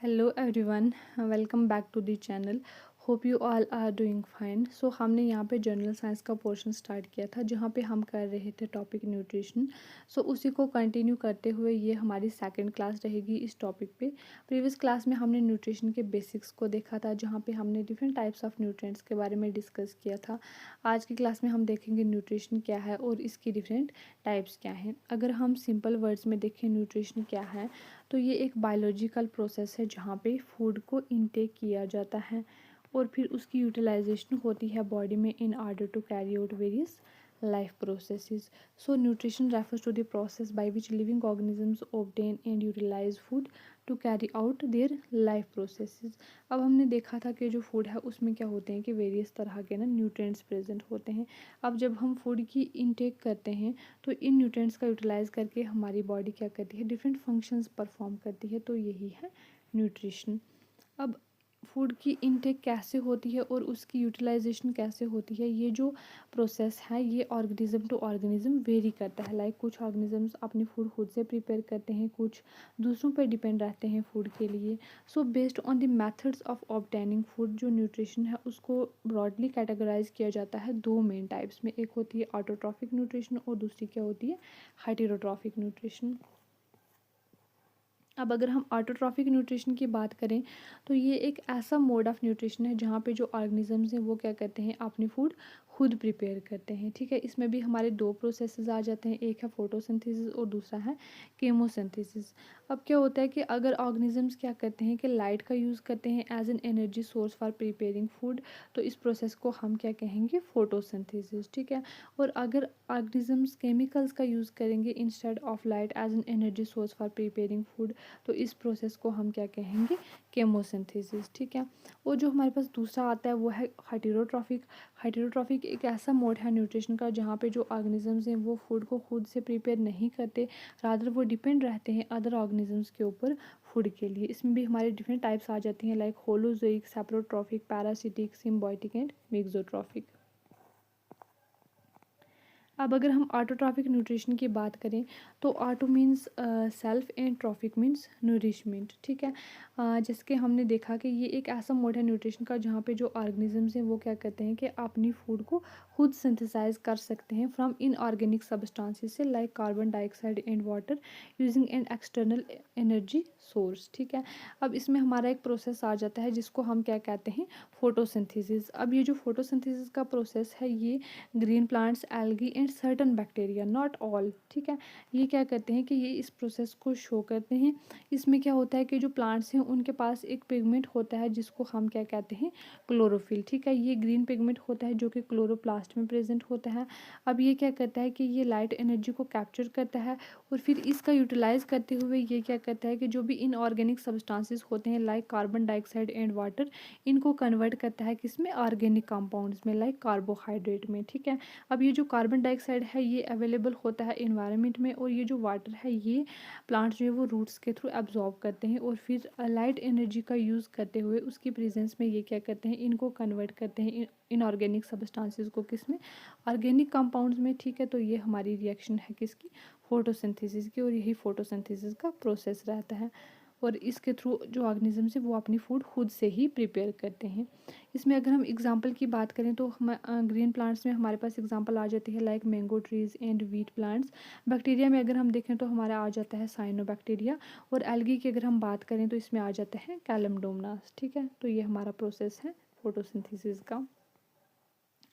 Hello everyone, welcome back to the channel. Hope you all are doing fine. So हमने यहाँ पे general science का portion start किया था जहाँ पे हम कर रहे थे टॉपिक न्यूट्रिशन। सो उसी को कंटिन्यू करते हुए ये हमारी सेकंड क्लास रहेगी इस टॉपिक पे। प्रीवियस क्लास में हमने न्यूट्रिशन के बेसिक्स को देखा था जहाँ पे हमने डिफरेंट टाइप्स ऑफ न्यूट्रिएंट्स के बारे में डिस्कस किया था। आज की क्लास में हम देखेंगे न्यूट्रिशन क्या है और इसकी डिफरेंट टाइप्स क्या हैं। अगर हम सिंपल वर्ड्स में देखें न्यूट्रिशन क्या है तो ये एक बायोलॉजिकल प्रोसेस है जहाँ पे फूड को इनटेक किया जाता है और फिर उसकी यूटिलाइजेशन होती है बॉडी में in order to carry out various life processes. So nutrition refers to the process by which living organisms obtain and utilize food to carry out their life processes. अब हमने देखा था कि जो फूड है उसमें क्या होते हैं कि वेरियस तरह के ना न्यूट्रिएंट्स प्रेजेंट होते हैं। अब जब हम फूड की इनटेक करते हैं तो इन न्यूट्रिएंट्स का यूटिलाइज करके हमारी बॉडी क्या करती है, डिफरेंट फंक्शंस परफॉर्म करती है। तो यही है न्यूट्रिशन। अब फूड की इनटेक कैसे होती है और उसकी यूटिलाइजेशन कैसे होती है, ये जो प्रोसेस है ये ऑर्गेनिज्म टू ऑर्गेनिज्म वेरी करता है। लाइक कुछ ऑर्गेनिजम्स अपनी फूड खुद से प्रिपेयर करते हैं, कुछ दूसरों पर डिपेंड रहते हैं फूड के लिए। So based on the methods of obtaining food, जो न्यूट्रिशन है उसको ब्रॉडली कैटेगराइज किया जाता है दो मेन टाइप्स में। एक होती है ऑटोट्रॉफिक न्यूट्रिशन और दूसरी क्या होती है, हेटेरोट्रॉफिक न्यूट्रिशन। अब अगर हम ऑटोट्रॉफिक न्यूट्रिशन की बात करें तो ये एक ऐसा मोड ऑफ न्यूट्रिशन है जहाँ पे जो ऑर्गेनिजम्स हैं वो क्या करते हैं, अपनी फूड खुद प्रिपेयर करते हैं। ठीक है, इसमें भी हमारे दो प्रोसेसेस आ जाते हैं, एक है फोटोसिंथेसिस और दूसरा है केमोसिंथेसिस। अब क्या होता है कि अगर ऑर्गेनिजम्स क्या करते हैं कि लाइट का यूज़ करते हैं as an energy source for preparing food, तो इस प्रोसेस को हम क्या कहेंगे, फोटोसिंथेसिस। ठीक है, और अगर ऑर्गेनिजम्स केमिकल्स का यूज़ करेंगे instead of light as an energy source for preparing food, तो इस प्रोसेस को हम क्या कहेंगे, केमोसिंथेसिस। ठीक है, और जो हमारे पास दूसरा आता है वो है हेटेरोट्रॉफिक। हेटेरोट्रॉफिक एक ऐसा मोड है न्यूट्रिशन का जहाँ पे जो ऑर्गेनिजम्स हैं वो फूड को खुद से प्रिपेयर नहीं करते, रादर वो डिपेंड रहते हैं अदर ऑर्गेनिजम्स के ऊपर फूड के लिए। इसमें भी हमारे डिफरेंट टाइप्स आ जाती हैं, like holozoic, saprotrophic, parasitic, symbiotic and mixotrophic. अब अगर हम ऑटोट्रॉफिक न्यूट्रिशन की बात करें तो auto means self and trophic means nourishment. ठीक है, जैसे कि हमने देखा कि ये एक ऐसा मोड है न्यूट्रिशन का जहाँ पे जो ऑर्गेनिजम्स हैं वो क्या करते हैं कि अपनी फूड को खुद सिंथेसाइज कर सकते हैं फ्रॉम इनऑर्गेनिक सब्सटेंसेस से, like carbon dioxide and water, using an external energy source. ठीक है, अब इसमें हमारा एक प्रोसेस आ जाता है जिसको हम क्या कहते हैं, फोटोसिंथेसिस। अब ये जो फोटोसिंथेसिस का प्रोसेस है ये green plants, algae and certain bacteria, not all, ठीक है, ये क्या करते हैं कि ये इस प्रोसेस को शो करते हैं। इसमें क्या होता है कि जो प्लांट्स हैं उनके पास एक पिगमेंट होता है जिसको हम क्या कहते हैं, क्लोरोफिल। ठीक है, ये ग्रीन पिगमेंट होता है जो कि क्लोरोप्लास्ट में प्रेजेंट होता है। अब ये क्या करता है कि ये लाइट एनर्जी को कैप्चर करता है और फिर इसका यूटिलाइज करते हुए ये क्या करता है कि जो भी इनऑर्गेनिक सब्सटेंसेस होते हैं like carbon dioxide and water, इनको कन्वर्ट करता है किसमें, ऑर्गेनिक कंपाउंड्स में, लाइक कार्बोहाइड्रेट में। ठीक है, अब ये जो कार्बन डाइऑक्साइड है ये अवेलेबल होता है इन्वायरमेंट में और ये जो वाटर है ये प्लांट्स जो है वो रूट्स के थ्रू एब्जॉर्ब करते हैं और फिर लाइट एनर्जी का यूज़ करते हुए उसकी प्रेजेंस में ये क्या करते हैं, इनको कन्वर्ट करते हैं इनऑर्गेनिक सब्सटेंसेस को किसमें, ऑर्गेनिक कंपाउंड्स में। ठीक है, तो ये हमारी रिएक्शन है किसकी, फोटोसिंथेसिस की, और यही फोटोसिंथेसिस का प्रोसेस रहता है और इसके थ्रू जो ऑर्गेनिजम्स है वो अपनी फूड खुद से ही प्रिपेयर करते हैं। इसमें अगर हम एग्जांपल की बात करें तो हम ग्रीन प्लांट्स में हमारे पास एग्जांपल आ जाती है like mango trees and wheat plants. Bacteria में अगर हम देखें तो हमारा आ जाता है साइनोबैक्टीरिया, और एल्गी की अगर हम बात करें तो इसमें आ जाता है कैलमडोमनास। ठीक है, तो ये हमारा प्रोसेस है फोटोसिंथेसिस का।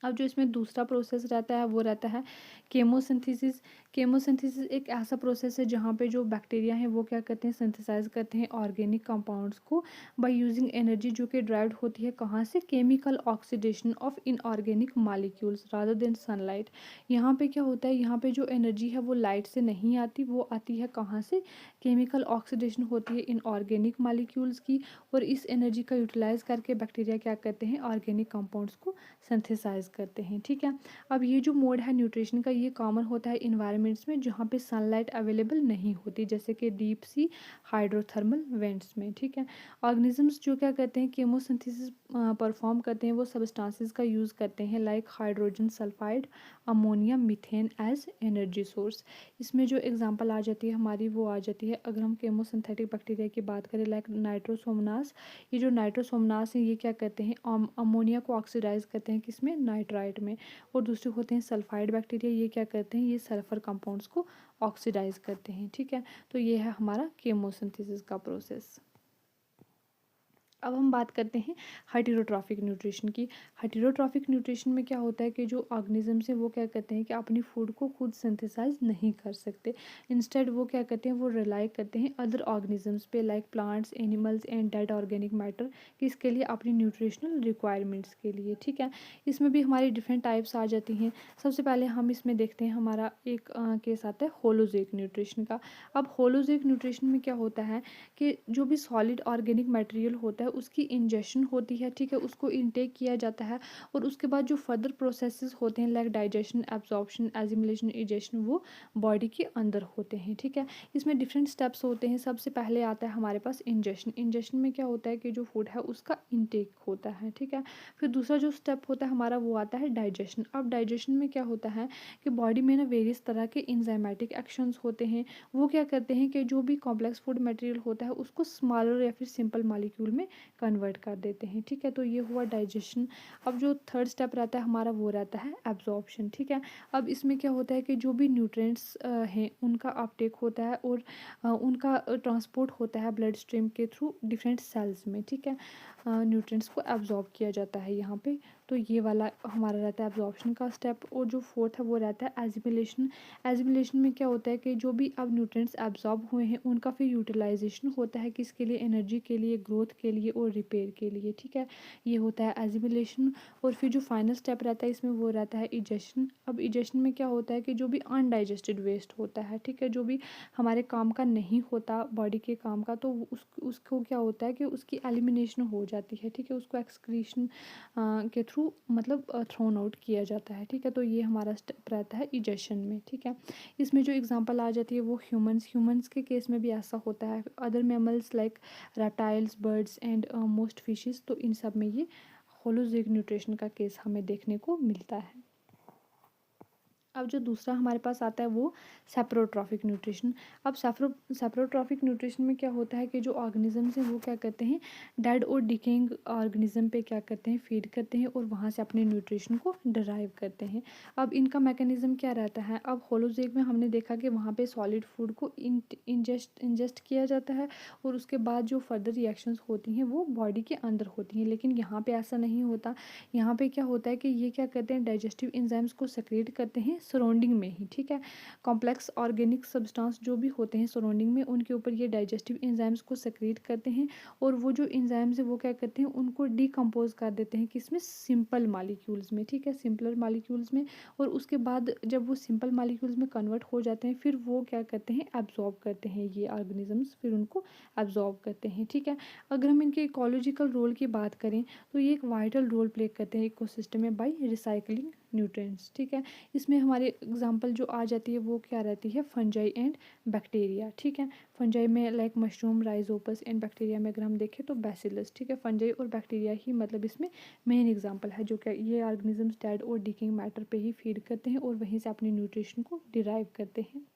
अब जो इसमें दूसरा प्रोसेस रहता है वो रहता है केमोसिंथेसिस। केमोसिंथेसिस एक ऐसा प्रोसेस है जहाँ पे जो बैक्टीरिया हैं वो क्या करते हैं, सिंथेसाइज करते हैं ऑर्गेनिक कंपाउंड्स को बाय यूजिंग एनर्जी जो कि ड्राइव्ड होती है कहाँ से, chemical oxidation of inorganic molecules rather than sunlight. यहाँ पे क्या होता है, यहाँ पे जो एनर्जी है वो लाइट से नहीं आती, वो आती है कहाँ से, केमिकल ऑक्सीडेशन होती है इनऑर्गेनिक मॉलिक्यूल्स की, और इस एनर्जी का यूटिलाइज करके बैक्टीरिया क्या करते हैं, ऑर्गेनिक कंपाउंड्स को सिंथेसाइज करते हैं, ठीक है। अब ये जो मोड है न्यूट्रिशन का, ये कॉमन होता है इन्वायरमेंट्स में जहाँ पे सनलाइट अवेलेबल नहीं होती, जैसे कि डीप सी हाइड्रोथर्मल वेंट्स में, ठीक है। ऑर्गेनिजम्स जो क्या करते हैं, केमोसिंथेसिस परफॉर्म करते हैं, वो सब्सटेंसेस का यूज़ करते हैं like hydrogen sulphide, ammonia, methane as energy source. इसमें जो एग्जांपल आ जाती है हमारी, वो आ जाती है अगर हम केमोसिंथेटिक बैक्टीरिया की बात करें लाइक नाइट्रोसोमनास। ये जो नाइट्रोसोमनास है, ये क्या करते हैं, अमोनिया को ऑक्सीडाइज करते हैं किसमें, नाइट्राइट में। और दूसरे होते हैं सल्फाइड बैक्टीरिया, ये क्या करते हैं, ये सल्फर कंपाउंड्स को ऑक्सीडाइज करते हैं, ठीक है। तो ये है हमारा केमोसिंथेसिस का प्रोसेस। अब हम बात करते हैं हेटेरोट्रॉफिक न्यूट्रिशन की। हेटेरोट्रॉफिक न्यूट्रिशन में क्या होता है कि जो ऑर्गेनिजम्स हैं वो क्या करते हैं कि अपनी फूड को खुद सिंथेसाइज नहीं कर सकते। इंस्टेड वो क्या करते हैं, वो रिलाई करते हैं अदर ऑर्गेनिजम्स पे like plants, animals and dead organic matter, किसके लिए, अपनी न्यूट्रिशनल रिक्वायरमेंट्स के लिए, ठीक है। इसमें भी हमारी डिफरेंट टाइप्स आ जाती हैं। सबसे पहले हम इसमें देखते हैं, हमारा एक केस आता है होलोजेक न्यूट्रिशन का। अब होलोजेक न्यूट्रिशन में क्या होता है कि जो भी सॉलिड ऑर्गेनिक मटेरियल होता है उसकी इंजेक्शन होती है, ठीक है, उसको इनटेक किया जाता है। और उसके बाद जो फर्दर प्रोसेसेस होते हैं लाइक डाइजेशन, एब्जॉर्प्शन, एजिमुलेशन, इजेशन, वो बॉडी के अंदर होते हैं, ठीक है। इसमें डिफरेंट स्टेप्स होते हैं। सबसे पहले आता है हमारे पास इंजेक्शन। इंजेक्शन में क्या होता है कि जो फूड है उसका इनटेक होता है, ठीक है। फिर दूसरा जो स्टेप होता है हमारा, वो आता है डाइजेशन। अब डाइजेशन में क्या होता है कि बॉडी में ना वेरियस तरह के इंजाइमेटिक एक्शंस होते हैं। वो क्या करते हैं कि जो भी कॉम्प्लेक्स फूड मटेरियल होता है उसको स्मॉलर या फिर सिंपल मॉलिक्यूल में कन्वर्ट कर देते हैं, ठीक है। तो ये हुआ डाइजेशन। अब जो थर्ड स्टेप रहता है हमारा, वो रहता है एब्जॉर्प्शन, ठीक है। अब इसमें क्या होता है कि जो भी न्यूट्रिएंट्स हैं उनका अपटेक होता है और उनका ट्रांसपोर्ट होता है ब्लड स्ट्रीम के थ्रू डिफरेंट सेल्स में, ठीक है। न्यूट्रिएंट्स को एब्जॉर्ब किया जाता है यहाँ पे। तो ये वाला हमारा रहता है एब्जॉर्प्शन का स्टेप। और जो फोर्थ है वो रहता है एजिमुलेशन। एजिमुलेशन में क्या होता है कि जो भी अब न्यूट्रिएंट्स एब्जॉर्ब हुए हैं उनका फिर यूटिलाइजेशन होता है, किसके लिए, एनर्जी के लिए, ग्रोथ के लिए और रिपेयर के लिए, ठीक है। ये होता है एजिमुलेशन। और फिर जो फाइनल स्टेप रहता है इसमें, वो रहता है इजेशन। अब इजेशन में क्या होता है कि जो भी अनडाइजेस्टेड वेस्ट होता है, ठीक है, जो भी हमारे काम का नहीं होता बॉडी के काम का, तो उसको क्या होता है कि उसकी एलिमिनेशन हो जाती है, ठीक है। उसको एक्सक्रीशन के थ्रू मतलब थ्रोन आउट किया जाता है, ठीक है। तो ये हमारा स्टेप रहता है इजेशन में, ठीक है। इसमें जो एग्जांपल आ जाती है वो ह्यूमंस के केस में भी ऐसा होता है। Other mammals like reptiles, birds and most fishes, तो इन सब में ये होलोजिक न्यूट्रिशन का केस हमें देखने को मिलता है। अब जो दूसरा हमारे पास आता है वो सेप्रोट्रॉफिक न्यूट्रिशन। अब सेप्रोट्रॉफिक न्यूट्रिशन में क्या होता है कि जो ऑर्गेनिजम्स हैं वो क्या करते हैं, डेड और डिकेइंग ऑर्गेनिज्म पे क्या करते हैं, फीड करते हैं और वहाँ से अपने न्यूट्रिशन को डराइव करते हैं। अब इनका मैकेनिज्म क्या रहता है, अब होलोजेक में हमने देखा कि वहाँ पे सॉलिड फूड को इंजेस्ट किया जाता है और उसके बाद जो फर्दर रिएक्शंस होती हैं वो बॉडी के अंदर होती हैं। लेकिन यहाँ पे ऐसा नहीं होता। यहाँ पे क्या होता है कि ये क्या करते हैं, डाइजेस्टिव एंजाइम्स को सेक्रेट करते हैं सराउंडिंग में ही, ठीक है। कॉम्प्लेक्स ऑर्गेनिक सब्सटेंस जो भी होते हैं सराउंडिंग में, उनके ऊपर ये डाइजेस्टिव एंजाइम्स को सेक्रेट करते हैं। और वो जो एंजाइम्स है वो क्या करते हैं, उनको डिकम्पोज कर देते हैं किसमें, सिंपल मॉलिक्यूल्स में, ठीक है, सिंपलर मॉलिक्यूल्स में। और उसके बाद जब वो सिंपल मॉलिक्यूल्स में कन्वर्ट हो जाते हैं फिर वो क्या करते हैं, एब्जॉर्ब करते हैं ये ऑर्गेनिजम्स, फिर उनको एब्जॉर्ब करते हैं, ठीक है। अगर हम इनके इकोलॉजिकल रोल की बात करें तो ये एक वाइटल रोल प्ले करते हैं इकोसिस्टम में बाय रिसाइकलिंग न्यूट्रिएंट्स, ठीक है। इसमें हमारे एग्जांपल जो आ जाती है वो क्या रहती है, फंजाई एंड बैक्टीरिया, ठीक है। फंजाई में like mushroom, Rhizopus and bacteria में अगर हम देखें तो बैसिलस, ठीक है। फंजाई और बैक्टीरिया ही मतलब इसमें मेन एग्जांपल है, जो क्या ये ऑर्गेनिजम्स डेड और डिकेइंग मैटर पे ही फीड करते हैं और वहीं से अपने न्यूट्रिशन को डिराइव करते हैं।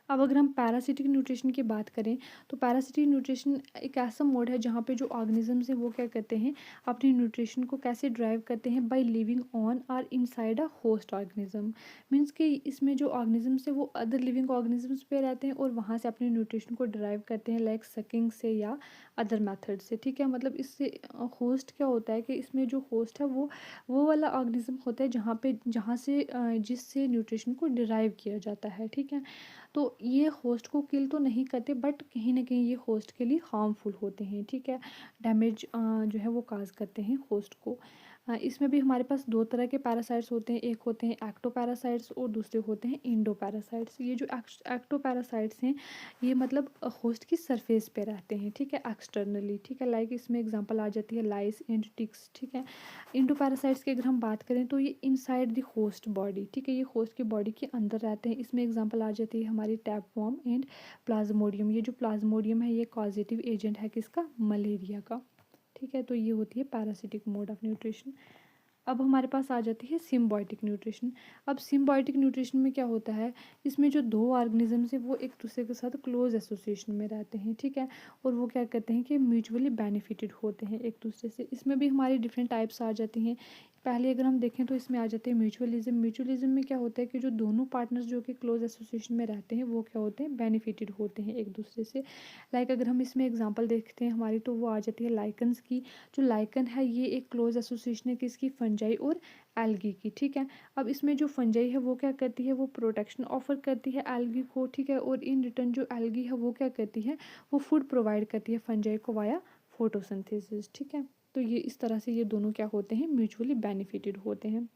अब अगर हम पैरासिटिक न्यूट्रिशन की बात करें तो पैरासिटिक न्यूट्रिशन एक ऐसा मोड है जहाँ पे जो ऑर्गेनिजम्स हैं वो क्या करते हैं, अपनी न्यूट्रिशन को कैसे ड्राइव करते हैं, बाय लिविंग ऑन और inside a host organism. Means कि इसमें जो ऑर्गेनिजम्स है वो अदर लिविंग ऑर्गेनिजम्स पे रहते हैं और वहाँ से अपनी न्यूट्रिशन को ड्राइव करते हैं लाइक सकिंग से या अदर मेथड से, ठीक है। मतलब इससे होस्ट क्या होता है कि इसमें जो होस्ट है वो वाला ऑर्गेनिज्म होता है जहाँ से जिससे न्यूट्रिशन को डिराइव किया जाता है, ठीक है। तो ये होस्ट को किल तो नहीं करते बट कहीं ना कहीं ये होस्ट के लिए हार्मफुल होते हैं, ठीक है। डैमेज जो है वो काज करते हैं होस्ट को। इसमें भी हमारे पास दो तरह के पैरासाइट्स होते हैं, एक होते हैं एक्टोपैरासाइट्स और दूसरे होते हैं इंडोपैरासाइट्स। ये जो एक्टोपैरासाइट्स हैं ये मतलब होस्ट की सरफेस पे रहते हैं, ठीक है, एक्सटर्नली, ठीक है। लाइक इसमें एग्जांपल आ जाती है लाइस एंड टिक्स, ठीक है। इंडोपैरासाइट्स की अगर हम बात करें तो ये इनसाइड द होस्ट बॉडी, ठीक है, ये होस्ट की बॉडी के अंदर रहते हैं। इसमें एग्जांपल आ जाती है हमारी टैपवॉर्म एंड प्लाज्मोडियम। ये जो प्लाज्मोडियम है ये कॉजेटिव एजेंट है किसका, मलेरिया का, ठीक है। तो ये होती है पैरासिटिक मोड ऑफ न्यूट्रिशन। अब हमारे पास आ जाती है सिम्बायोटिक न्यूट्रिशन। अब सिम्बायोटिक न्यूट्रिशन में क्या होता है, इसमें जो दो ऑर्गेनिजम्स हैं वो एक दूसरे के साथ क्लोज एसोसिएशन में रहते हैं, ठीक है, और वो क्या करते हैं कि म्यूचुअली बेनिफिटेड होते हैं एक दूसरे से। इसमें भी हमारी डिफरेंट टाइप्स आ जाती हैं। पहले अगर हम देखें तो इसमें आ जाते हैं म्यूचुअलिज्म। म्यूचुअलिज्म में क्या होता है कि जो दोनों पार्टनर्स जो कि क्लोज एसोसिएशन में रहते हैं वो क्या होते हैं, बेनिफिटेड होते हैं एक दूसरे से। लाइक अगर हम इसमें एग्जांपल देखते हैं हमारी, तो वो आ जाती है लाइकन्स की। जो लाइकन है ये एक क्लोज एसोसिएशन है किसकी, फंजाई और एल्गी की, ठीक है। अब इसमें जो फंजाई है वो क्या करती है, वो प्रोटेक्शन ऑफर करती है एल्गी को, ठीक है, और इन रिटर्न जो एल्गी है वो क्या करती है, वो फूड प्रोवाइड करती है फंजाई को वाया फोटोसिंथेसिस, ठीक है। तो ये इस तरह से ये दोनों क्या होते हैं, म्यूचुअली बेनिफिटेड होते हैं।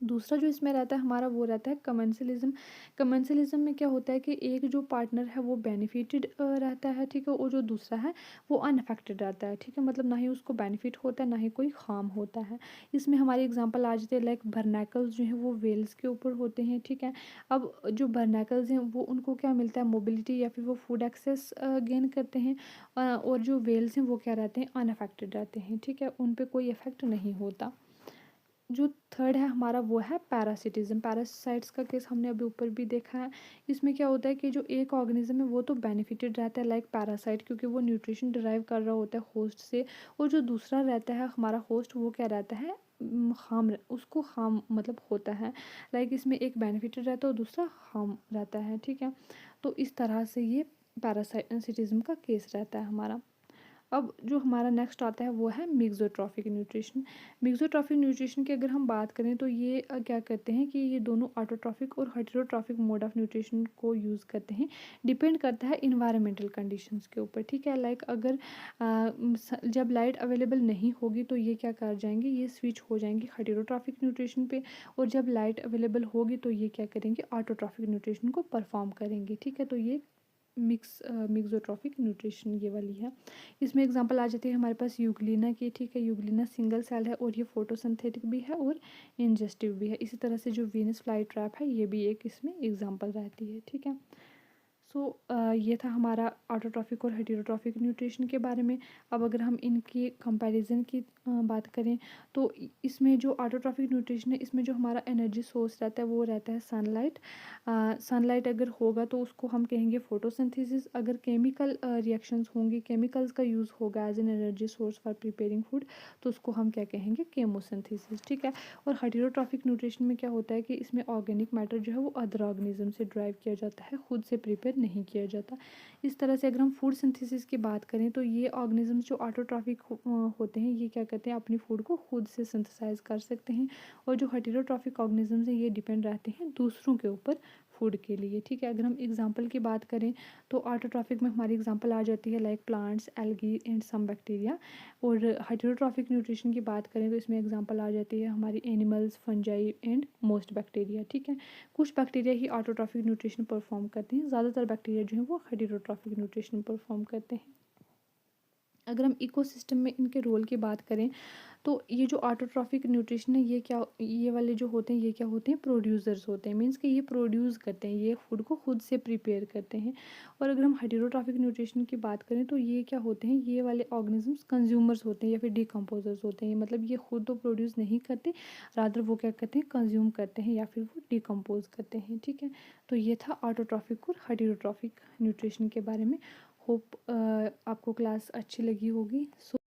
दूसरा जो इसमें रहता है हमारा वो रहता है कमेंसलिज्म। कमेंसलिज्म में क्या होता है कि एक जो पार्टनर है वो बेनिफिटेड रहता है, ठीक है, और जो दूसरा है वो अनअफेक्टेड रहता है, ठीक है, मतलब ना ही उसको बेनिफिट होता है ना ही कोई हार्म होता है। इसमें हमारी एग्जांपल आ जाती है लाइक बर्नैकल्स जो हैं वो वेल्स के ऊपर होते हैं, ठीक है। अब जो बर्नैकल्स हैं वो उनको क्या मिलता है, मोबिलिटी या फिर वो फूड एक्सेस गेन करते हैं, और जो वेल्स हैं वो क्या रहते हैं, अनअफेक्टेड रहते हैं, ठीक है, उन पर कोई इफेक्ट नहीं होता। जो थर्ड है हमारा वो है पैरासिटिज्म। पैरासाइट्स का केस हमने अभी ऊपर भी देखा है। इसमें क्या होता है कि जो एक ऑर्गेनिज्म है वो तो बेनिफिटेड रहता है लाइक पैरासाइट, क्योंकि वो न्यूट्रिशन डिराइव कर रहा होता है होस्ट से, और जो दूसरा रहता है हमारा होस्ट वो क्या रहता है, हार्म, उसको हार्म मतलब होता है। लाइक इसमें एक बेनिफिटेड रहता है और दूसरा हार्म रहता है, ठीक है। तो इस तरह से ये पैरासाइटिज्म का केस रहता है हमारा। अब जो हमारा नेक्स्ट आता है वो है मिक्सोट्रॉफिक न्यूट्रिशन। मिक्सोट्रॉफिक न्यूट्रिशन की अगर हम बात करें तो ये क्या करते हैं कि ये दोनों ऑटोट्रॉफिक और हेटेरोट्रॉफिक मोड ऑफ न्यूट्रिशन को यूज़ करते हैं। डिपेंड करता है इन्वायरमेंटल कंडीशंस के ऊपर, ठीक है। लाइक अगर जब लाइट अवेलेबल नहीं होगी तो ये क्या कर जाएंगे, ये स्विच हो जाएंगे हेटेरोट्रॉफिक न्यूट्रिशन पे, और जब लाइट अवेलेबल होगी तो ये क्या करेंगे, ऑटोट्रॉफिक न्यूट्रिशन को परफॉर्म करेंगे, ठीक है। तो ये मिक्सोट्रॉफिक न्यूट्रिशन ये वाली है। इसमें एग्जांपल आ जाती है हमारे पास यूग्लिना की, ठीक है। यूग्लिना सिंगल सेल है और ये फोटोसिंथेटिक भी है और इंजेस्टिव भी है। इसी तरह से जो वीनस फ्लाई ट्रैप है ये भी एक इसमें एग्जांपल रहती है, ठीक है। सो ये था हमारा ऑटोट्रॉफिक और हेटेरोट्रॉफिक न्यूट्रिशन के बारे में। अब अगर हम इनकी कंपैरिजन की बात करें तो इसमें जो ऑटोट्रॉफिक न्यूट्रिशन है इसमें जो हमारा एनर्जी सोर्स रहता है वो रहता है सनलाइट। सनलाइट अगर होगा तो उसको हम कहेंगे फोटोसिंथेसिस। अगर केमिकल रिएक्शंस होंगी, केमिकल्स का यूज़ होगा as an energy source for preparing food, तो उसको हम क्या कहेंगे, केमोसिंथेसिस, ठीक है। और हेटेरोट्रॉफिक न्यूट्रिशन में क्या होता है कि इसमें ऑर्गेनिक मैटर जो है वो अदर ऑर्गेनिज्म से ड्राइव किया जाता है, खुद से प्रिपेयर नहीं किया जाता। इस तरह से अगर हम फूड सिंथेसिस की बात करें तो ये ऑर्गेनिजम्स जो ऑटोट्रॉफिक होते हैं ये क्या करते हैं, अपनी फूड को खुद से सिंथेसाइज कर सकते हैं, और जो हेटेरोट्रॉफिक ऑर्गेनिजम्स हैं ये डिपेंड रहते हैं दूसरों के ऊपर फूड के लिए, ठीक है। अगर हम एग्जांपल की बात करें तो ऑटोट्रॉफिक में हमारी एग्जांपल आ जाती है like plants, algae and some bacteria. और हेटेरोट्रॉफिक न्यूट्रिशन की बात करें तो इसमें एग्जांपल आ जाती है हमारी animals, fungi and most bacteria, ठीक है। कुछ बैक्टीरिया ही ऑटोट्रॉफिक न्यूट्रिशन परफॉर्म करते हैं, ज़्यादातर बैक्टीरिया जो है वो हेटेरोट्रॉफिक न्यूट्रिशन परफॉर्म करते हैं। अगर हम इकोसिस्टम में इनके रोल की बात करें तो ये जो ऑटोट्रॉफिक न्यूट्रिशन है ये क्या, ये वाले जो होते हैं ये क्या होते हैं, प्रोड्यूसर्स होते हैं। मीन्स कि ये प्रोड्यूस करते हैं, ये फूड को खुद से प्रिपेयर करते हैं। और अगर हम हेटेरोट्रॉफिक न्यूट्रिशन की बात करें तो ये क्या होते हैं, ये वाले ऑर्गेनिजम्स कंज्यूमर्स होते हैं या फिर डिकम्पोजर्स होते हैं। मतलब ये खुद तो प्रोड्यूस नहीं करते, रादर वो क्या करते हैं, कंज्यूम करते हैं या फिर वो डिकम्पोज करते हैं, ठीक है। तो ये था ऑटोट्रॉफिक और हेटेरोट्रॉफिक न्यूट्रिशन के बारे में। होप आपको क्लास अच्छी लगी होगी। सो